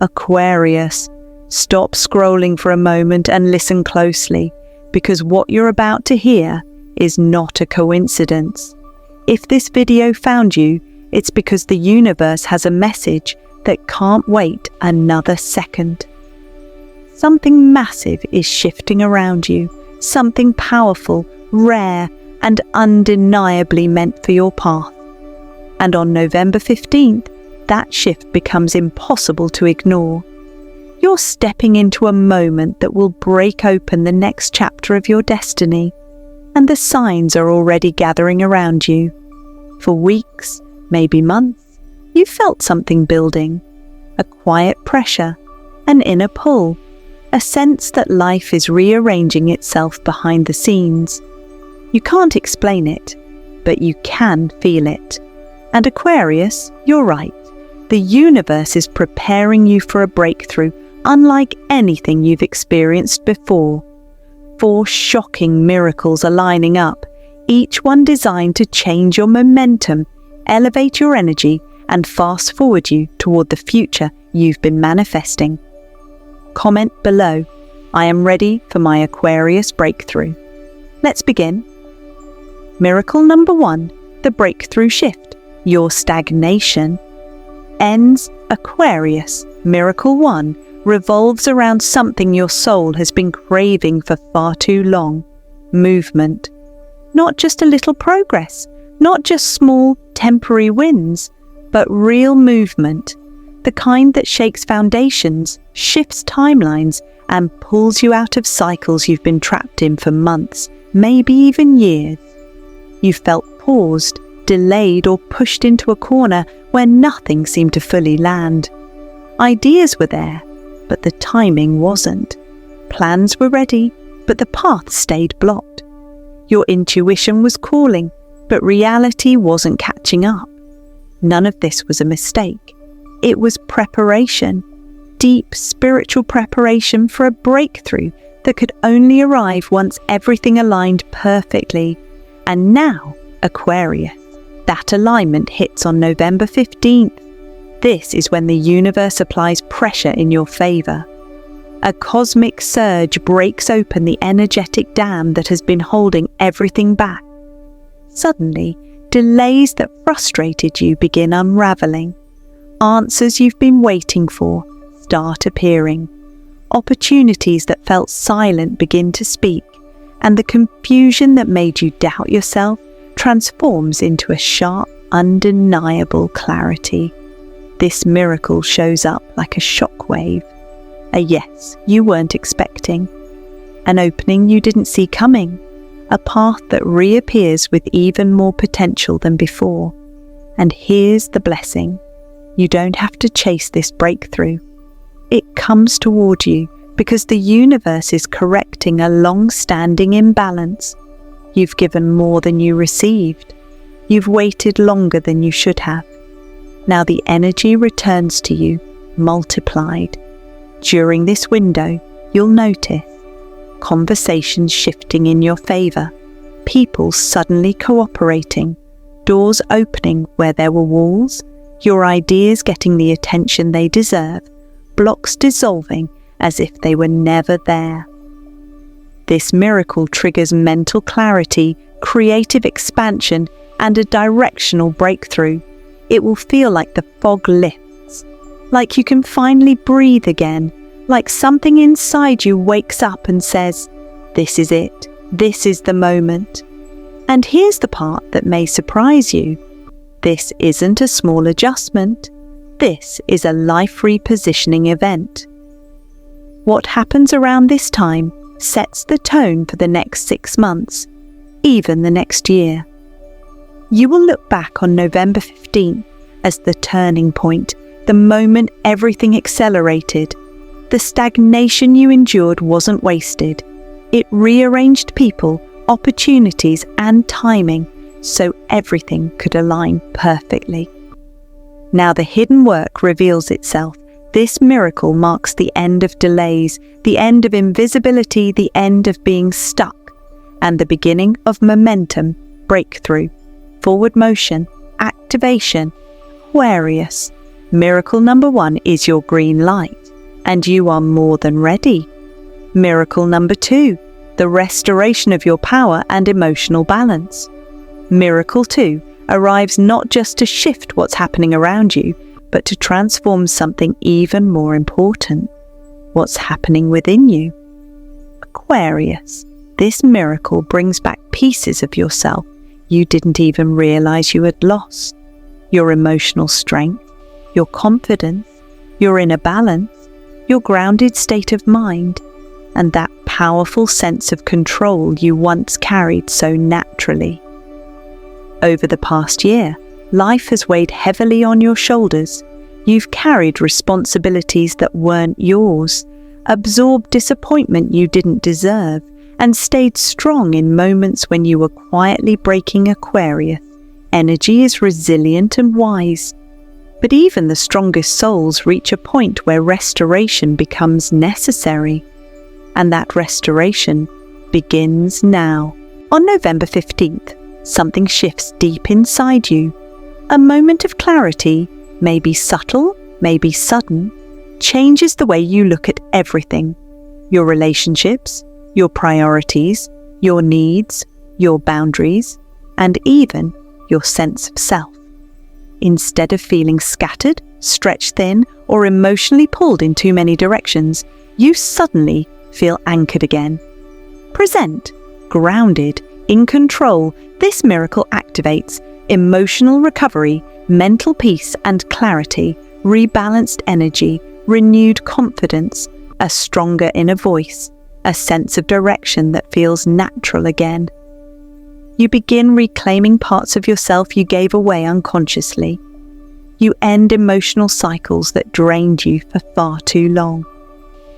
Aquarius, stop scrolling for a moment and listen closely, because what you're about to hear is not a coincidence. If this video found you, it's because the universe has a message that can't wait another second. Something massive is shifting around you, something powerful, rare, and undeniably meant for your path. And on November 15th, that shift becomes impossible to ignore. You're stepping into a moment that will break open the next chapter of your destiny, and the signs are already gathering around you. For weeks, maybe months, you felt something building, a quiet pressure, an inner pull, a sense that life is rearranging itself behind the scenes. You can't explain it, but you can feel it. And Aquarius, you're right. The universe is preparing you for a breakthrough unlike anything you've experienced before. 4 shocking miracles are lining up, each one designed to change your momentum, elevate your energy, and fast forward you toward the future you've been manifesting. Comment below, I am ready for my Aquarius breakthrough. Let's begin. Miracle number 1, the breakthrough shift, your stagnation. Ends Aquarius. Miracle 1 revolves around something your soul has been craving for far too long. Movement. Not just a little progress, not just small, temporary wins, but real movement. The kind that shakes foundations, shifts timelines, and pulls you out of cycles you've been trapped in for months, maybe even years. You felt paused, delayed, or pushed into a corner where nothing seemed to fully land. Ideas were there, but the timing wasn't. Plans were ready, but the path stayed blocked. Your intuition was calling, but reality wasn't catching up. None of this was a mistake. It was preparation, deep spiritual preparation for a breakthrough that could only arrive once everything aligned perfectly. And now, Aquarius, that alignment hits on November 15th. This is when the universe applies pressure in your favor. A cosmic surge breaks open the energetic dam that has been holding everything back. Suddenly, delays that frustrated you begin unraveling. Answers you've been waiting for start appearing. Opportunities that felt silent begin to speak, and the confusion that made you doubt yourself transforms into a sharp, undeniable clarity. This miracle shows up like a shockwave. A yes you weren't expecting. An opening you didn't see coming. A path that reappears with even more potential than before. And here's the blessing. You don't have to chase this breakthrough. It comes toward you because the universe is correcting a long-standing imbalance. You've given more than you received. You've waited longer than you should have. Now the energy returns to you, multiplied. During this window, you'll notice conversations shifting in your favor, people suddenly cooperating, doors opening where there were walls, your ideas getting the attention they deserve, blocks dissolving as if they were never there. This miracle triggers mental clarity, creative expansion, and a directional breakthrough. It will feel like the fog lifts, like you can finally breathe again, like something inside you wakes up and says, "This is it, this is the moment." And here's the part that may surprise you. This isn't a small adjustment. This is a life repositioning event. What happens around this time sets the tone for the next 6 months, even the next year. You will look back on November 15th as the turning point, the moment everything accelerated. The stagnation you endured wasn't wasted. It rearranged people, opportunities, and timing so everything could align perfectly. Now the hidden work reveals itself. This miracle marks the end of delays, the end of invisibility, the end of being stuck, and the beginning of momentum, breakthrough, forward motion, activation. Aquarius, Miracle number 1 is your green light, and you are more than ready. Miracle number 2, the restoration of your power and emotional balance. Miracle 2 arrives not just to shift what's happening around you, but to transform something even more important: what's happening within you. Aquarius, this miracle brings back pieces of yourself you didn't even realize you had lost. Your emotional strength, your confidence, your inner balance, your grounded state of mind, and that powerful sense of control you once carried so naturally. Over the past year, life has weighed heavily on your shoulders. You've carried responsibilities that weren't yours, absorbed disappointment you didn't deserve, and stayed strong in moments when you were quietly breaking. Aquarius energy is resilient and wise. But even the strongest souls reach a point where restoration becomes necessary. And that restoration begins now. On November 15th, something shifts deep inside you. A moment of clarity, maybe subtle, maybe sudden, changes the way you look at everything. Your relationships, your priorities, your needs, your boundaries, and even your sense of self. Instead of feeling scattered, stretched thin, or emotionally pulled in too many directions, you suddenly feel anchored again. Present, grounded, in control, this miracle activates emotional recovery, mental peace and clarity, rebalanced energy, renewed confidence, a stronger inner voice, a sense of direction that feels natural again. You begin reclaiming parts of yourself you gave away unconsciously. You end emotional cycles that drained you for far too long.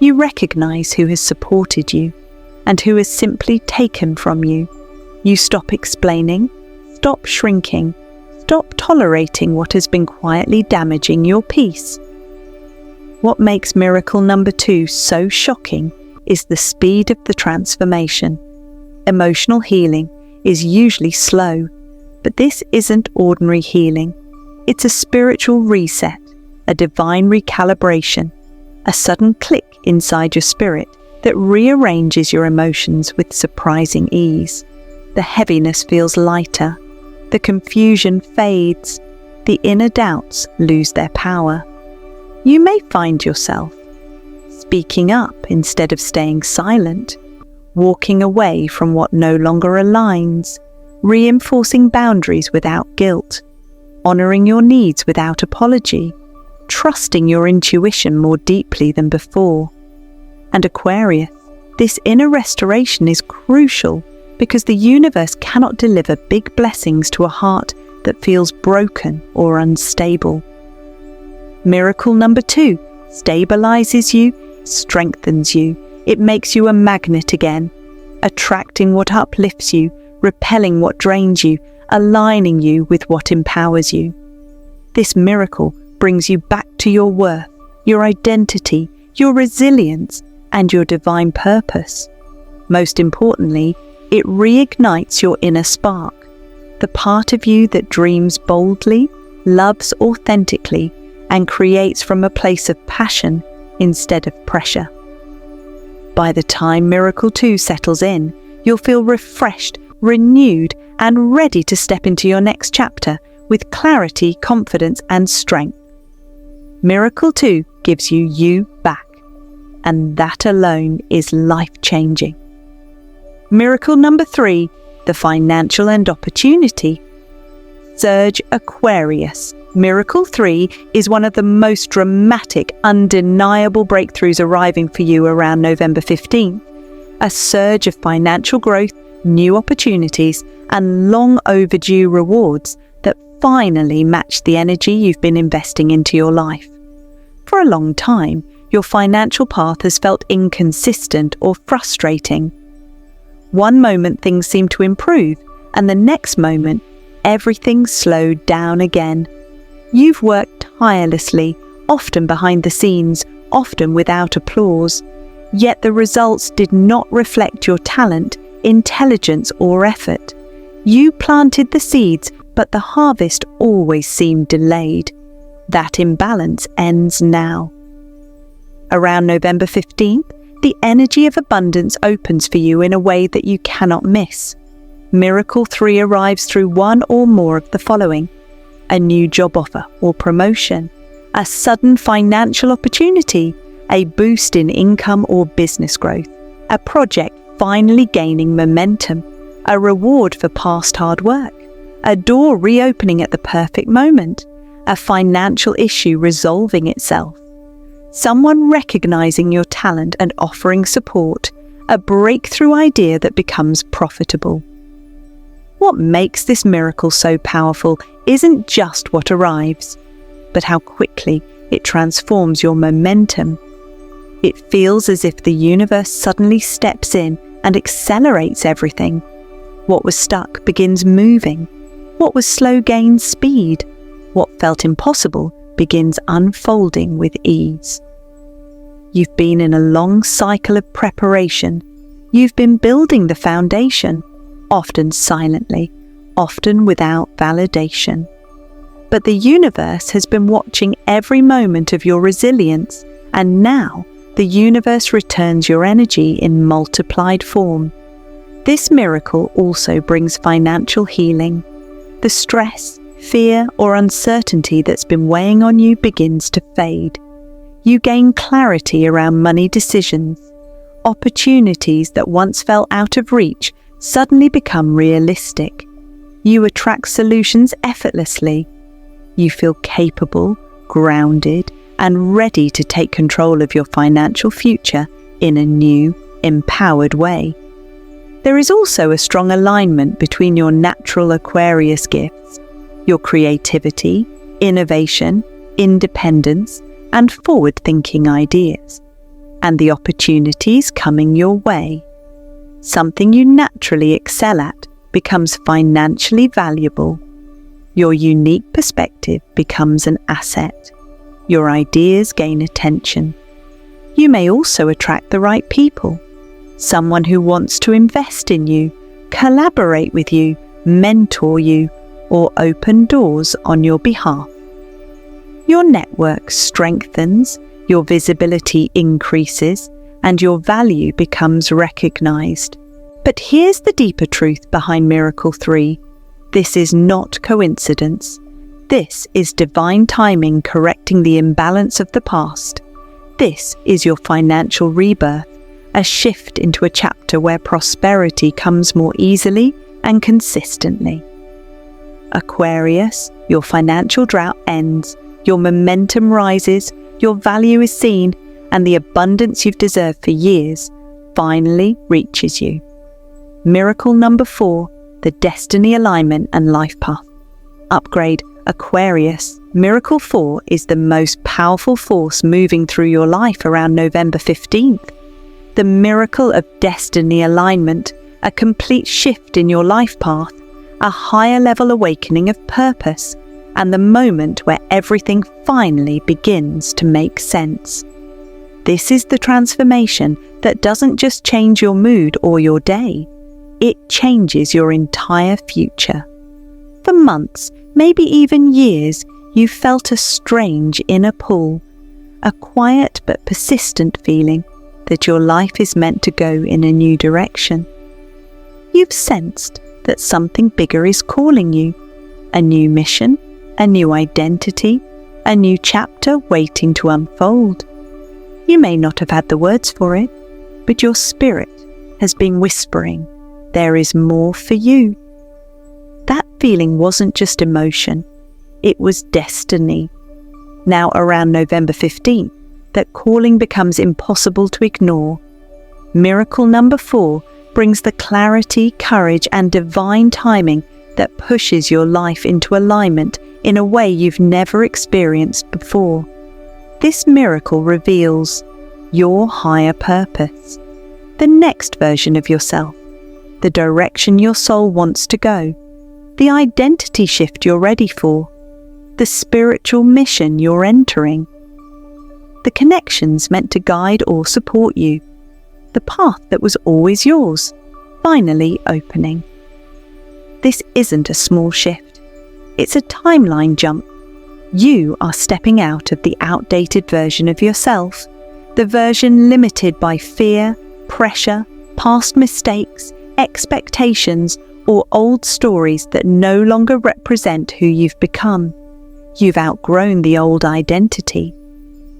You recognize who has supported you and who has simply taken from you. You stop explaining, stop shrinking, stop tolerating what has been quietly damaging your peace. What makes miracle number 2 so shocking is the speed of the transformation. Emotional healing is usually slow, but this isn't ordinary healing. It's a spiritual reset, a divine recalibration, a sudden click inside your spirit that rearranges your emotions with surprising ease. The heaviness feels lighter, the confusion fades, the inner doubts lose their power. You may find yourself speaking up instead of staying silent, walking away from what no longer aligns, reinforcing boundaries without guilt, honoring your needs without apology, trusting your intuition more deeply than before. And Aquarius, this inner restoration is crucial because the universe cannot deliver big blessings to a heart that feels broken or unstable. Miracle number 2 stabilizes you, strengthens you. It makes you a magnet again, attracting what uplifts you, repelling what drains you, aligning you with what empowers you. This miracle brings you back to your worth, your identity, your resilience, and your divine purpose. Most importantly, it reignites your inner spark, the part of you that dreams boldly, loves authentically, and creates from a place of passion instead of pressure. By the time Miracle 2 settles in, you'll feel refreshed, renewed, and ready to step into your next chapter with clarity, confidence, and strength. Miracle 2 gives you back, and that alone is life-changing. Miracle number 3, the financial and opportunity. Surge Aquarius. Miracle 3 is one of the most dramatic, undeniable breakthroughs arriving for you around November 15th. A surge of financial growth, new opportunities, and long overdue rewards that finally match the energy you've been investing into your life. For a long time, your financial path has felt inconsistent or frustrating. One moment things seem to improve, and the next moment, everything slowed down again. You've worked tirelessly, often behind the scenes, often without applause. Yet the results did not reflect your talent, intelligence, or effort. You planted the seeds, but the harvest always seemed delayed. That imbalance ends now. Around November 15th, the energy of abundance opens for you in a way that you cannot miss. Miracle 3 arrives through one or more of the following: a new job offer or promotion, a sudden financial opportunity, a boost in income or business growth, a project finally gaining momentum, a reward for past hard work, a door reopening at the perfect moment, a financial issue resolving itself, someone recognizing your talent and offering support, a breakthrough idea that becomes profitable. What makes this miracle so powerful isn't just what arrives, but how quickly it transforms your momentum. It feels as if the universe suddenly steps in and accelerates everything. What was stuck begins moving. What was slow gains speed. What felt impossible begins unfolding with ease. You've been in a long cycle of preparation. You've been building the foundation, often silently, often without validation. But the universe has been watching every moment of your resilience, and now the universe returns your energy in multiplied form. This miracle also brings financial healing. The stress, fear, or uncertainty that's been weighing on you begins to fade. You gain clarity around money decisions. Opportunities that once felt out of reach suddenly become realistic. You attract solutions effortlessly. You feel capable, grounded, and ready to take control of your financial future in a new, empowered way. There is also a strong alignment between your natural Aquarius gifts, your creativity, innovation, independence, and forward-thinking ideas, and the opportunities coming your way. Something you naturally excel at becomes financially valuable. Your unique perspective becomes an asset. Your ideas gain attention. You may also attract the right people. Someone who wants to invest in you, collaborate with you, mentor you, or open doors on your behalf. Your network strengthens, your visibility increases, and your value becomes recognized. But here's the deeper truth behind Miracle 3. This is not coincidence. This is divine timing correcting the imbalance of the past. This is your financial rebirth, a shift into a chapter where prosperity comes more easily and consistently. Aquarius, your financial drought ends, your momentum rises, your value is seen, and the abundance you've deserved for years finally reaches you. Miracle number 4, the destiny alignment and life path. Upgrade Aquarius. Miracle 4 is the most powerful force moving through your life around November 15th. The miracle of destiny alignment, a complete shift in your life path, a higher level awakening of purpose, and the moment where everything finally begins to make sense. This is the transformation that doesn't just change your mood or your day. It changes your entire future. For months, maybe even years, you felt a strange inner pull, a quiet but persistent feeling that your life is meant to go in a new direction. You've sensed that something bigger is calling you, a new mission, a new identity, a new chapter waiting to unfold. You may not have had the words for it, but your spirit has been whispering, there is more for you. That feeling wasn't just emotion, it was destiny. Now around November 15th, that calling becomes impossible to ignore. Miracle number 4 brings the clarity, courage, and divine timing that pushes your life into alignment in a way you've never experienced before. This miracle reveals your higher purpose, the next version of yourself, the direction your soul wants to go, the identity shift you're ready for, the spiritual mission you're entering, the connections meant to guide or support you, the path that was always yours, finally opening. This isn't a small shift. It's a timeline jump. You are stepping out of the outdated version of yourself, the version limited by fear, pressure, past mistakes, expectations, or old stories that no longer represent who you've become. You've outgrown the old identity.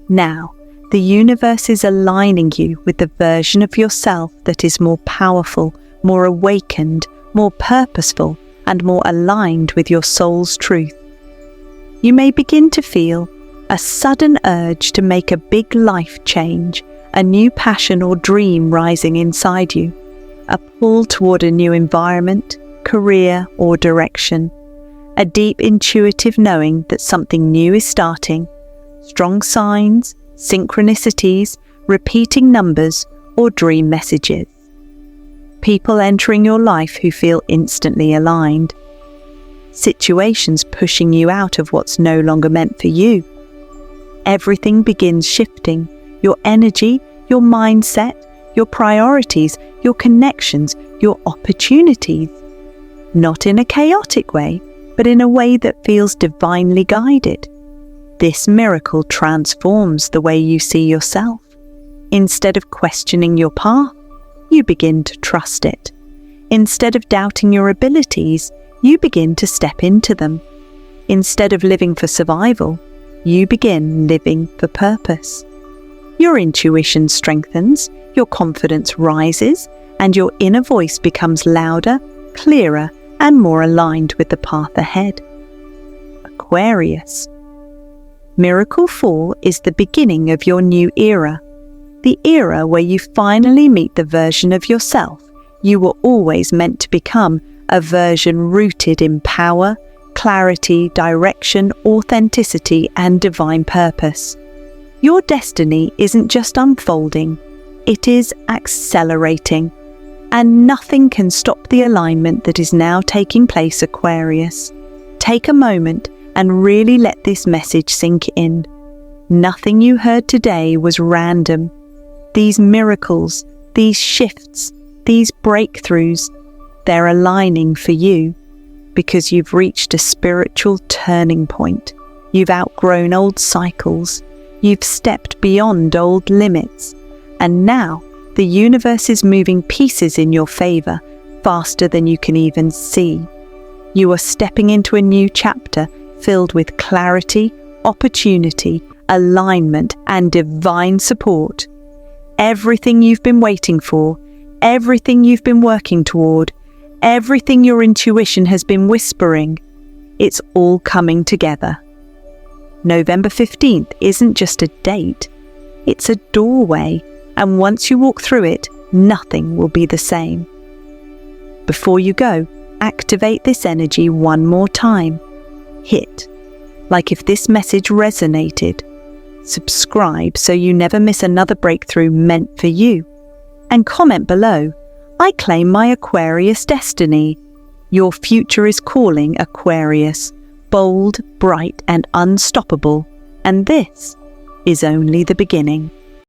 Now, the universe is aligning you with the version of yourself that is more powerful, more awakened, more purposeful, and more aligned with your soul's truth. You may begin to feel a sudden urge to make a big life change, a new passion or dream rising inside you, a pull toward a new environment, career, or direction, a deep intuitive knowing that something new is starting, strong signs, synchronicities, repeating numbers, or dream messages. People entering your life who feel instantly aligned. Situations pushing you out of what's no longer meant for you. Everything begins shifting. Your energy, your mindset, your priorities, your connections, your opportunities. Not in a chaotic way, but in a way that feels divinely guided. This miracle transforms the way you see yourself. Instead of questioning your path, you begin to trust it. Instead of doubting your abilities, you begin to step into them. Instead of living for survival, you begin living for purpose. Your intuition strengthens, your confidence rises, and your inner voice becomes louder, clearer, and more aligned with the path ahead. Aquarius. Miracle 4 is the beginning of your new era. The era where you finally meet the version of yourself you were always meant to become, a version rooted in power, clarity, direction, authenticity, and divine purpose. Your destiny isn't just unfolding, it is accelerating. And nothing can stop the alignment that is now taking place, Aquarius. Take a moment and really let this message sink in. Nothing you heard today was random. These miracles, these shifts, these breakthroughs, they're aligning for you because you've reached a spiritual turning point. You've outgrown old cycles. You've stepped beyond old limits. And now the universe is moving pieces in your favor faster than you can even see. You are stepping into a new chapter filled with clarity, opportunity, alignment, and divine support. Everything you've been waiting for, everything you've been working toward, everything your intuition has been whispering, it's all coming together. November 15th isn't just a date, it's a doorway, and once you walk through it, nothing will be the same. Before you go, activate this energy one more time. Hit, like if this message resonated. Subscribe so you never miss another breakthrough meant for you. And comment below, I claim my Aquarius destiny. Your future is calling, Aquarius. Bold, bright, and unstoppable. And this is only the beginning.